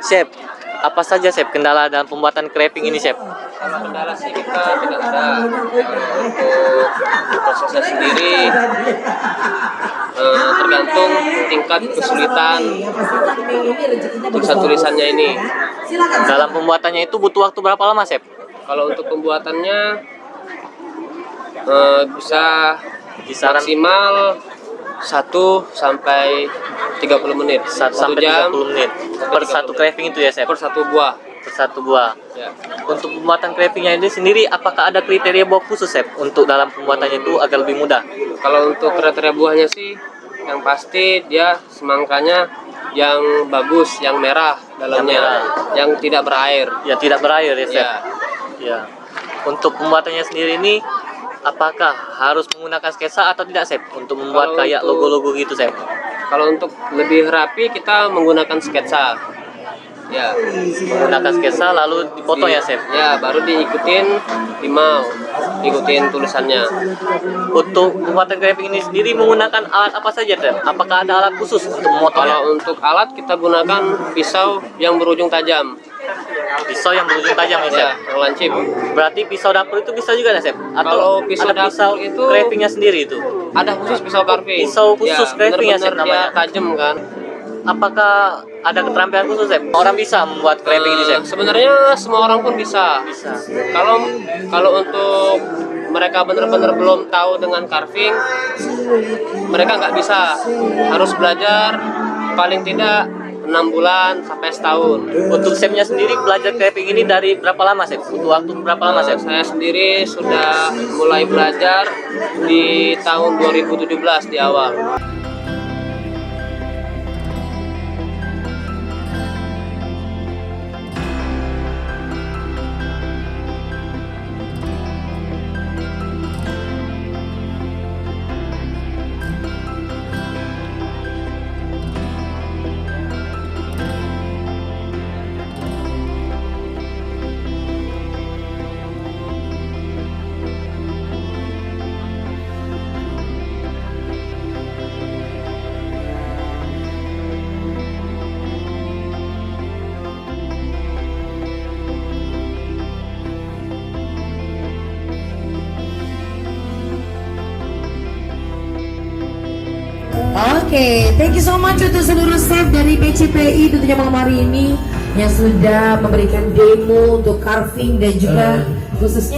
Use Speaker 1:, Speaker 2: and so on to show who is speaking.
Speaker 1: Chef, apa saja Chef kendala dalam pembuatan creping ini Chef?
Speaker 2: Kalau kendala sih kita tidak ada. Untuk prosesnya sendiri tergantung tingkat kesulitan tulisannya ini.
Speaker 1: Dalam pembuatannya itu butuh waktu berapa lama Chef?
Speaker 2: Kalau untuk pembuatannya bisa
Speaker 1: Kisaran
Speaker 2: maksimal 1 sampai 30 menit.
Speaker 1: 1
Speaker 2: 1
Speaker 1: sampai
Speaker 2: jam
Speaker 1: 30 menit per satu creping itu ya Chef?
Speaker 2: per 1 buah.
Speaker 1: Per satu buah.
Speaker 2: Ya.
Speaker 1: Untuk pembuatan crepingnya ini sendiri, apakah ada kriteria buah khusus Chef untuk dalam pembuatannya itu agar lebih mudah?
Speaker 2: Kalau untuk kriteria buahnya sih, yang pasti dia semangkanya yang bagus, yang merah dalamnya, yang tidak berair.
Speaker 1: Ya tidak berair ya Chef.
Speaker 2: Ya.
Speaker 1: Ya. Untuk pembuatannya sendiri ini, apakah harus menggunakan sketsa atau tidak Chef untuk membuat
Speaker 2: Kalau
Speaker 1: kayak
Speaker 2: untuk-
Speaker 1: logo-logo gitu Chef?
Speaker 2: Kalau untuk lebih rapi kita menggunakan sketsa. Ya.
Speaker 1: Menggunakan sketsa lalu dipotong ya Chef?
Speaker 2: Ya, baru diikutin ikutin tulisannya.
Speaker 1: Untuk pembuatan creping ini sendiri menggunakan alat apa saja Chef? Apakah ada alat khusus untuk memotongnya?
Speaker 2: Kalau untuk alat kita gunakan pisau yang berujung tajam.
Speaker 1: Pisau yang berujung tajam ya Chef?
Speaker 2: Ya, yang lancip.
Speaker 1: Berarti pisau dapur itu bisa juga ya Chef?
Speaker 2: Kalau
Speaker 1: Atau
Speaker 2: pisau
Speaker 1: ada pisau
Speaker 2: dapur itu-
Speaker 1: crepingnya sendiri itu?
Speaker 2: Ada khusus pisau carving.
Speaker 1: Pisau khusus creping ya, Chef,
Speaker 2: benar-benar dia
Speaker 1: namanya?
Speaker 2: tajam kan.
Speaker 1: Apakah ada keterampilan khusus Chef? Orang bisa membuat creping ini Chef?
Speaker 2: Sebenarnya semua orang pun bisa.
Speaker 1: Bisa.
Speaker 2: Kalau untuk mereka benar-benar belum tahu dengan carving, mereka nggak bisa. Harus belajar paling tidak 6 bulan sampai setahun.
Speaker 1: Untuk chefnya sendiri belajar creping ini dari berapa lama Chef? Butuh waktu berapa lama Chef?
Speaker 2: Saya sendiri sudah mulai belajar di tahun 2017 di awal.
Speaker 3: Oke, thank you so much untuk seluruh staff dari PCPI tentunya malam hari ini yang sudah memberikan demo untuk carving dan juga khususnya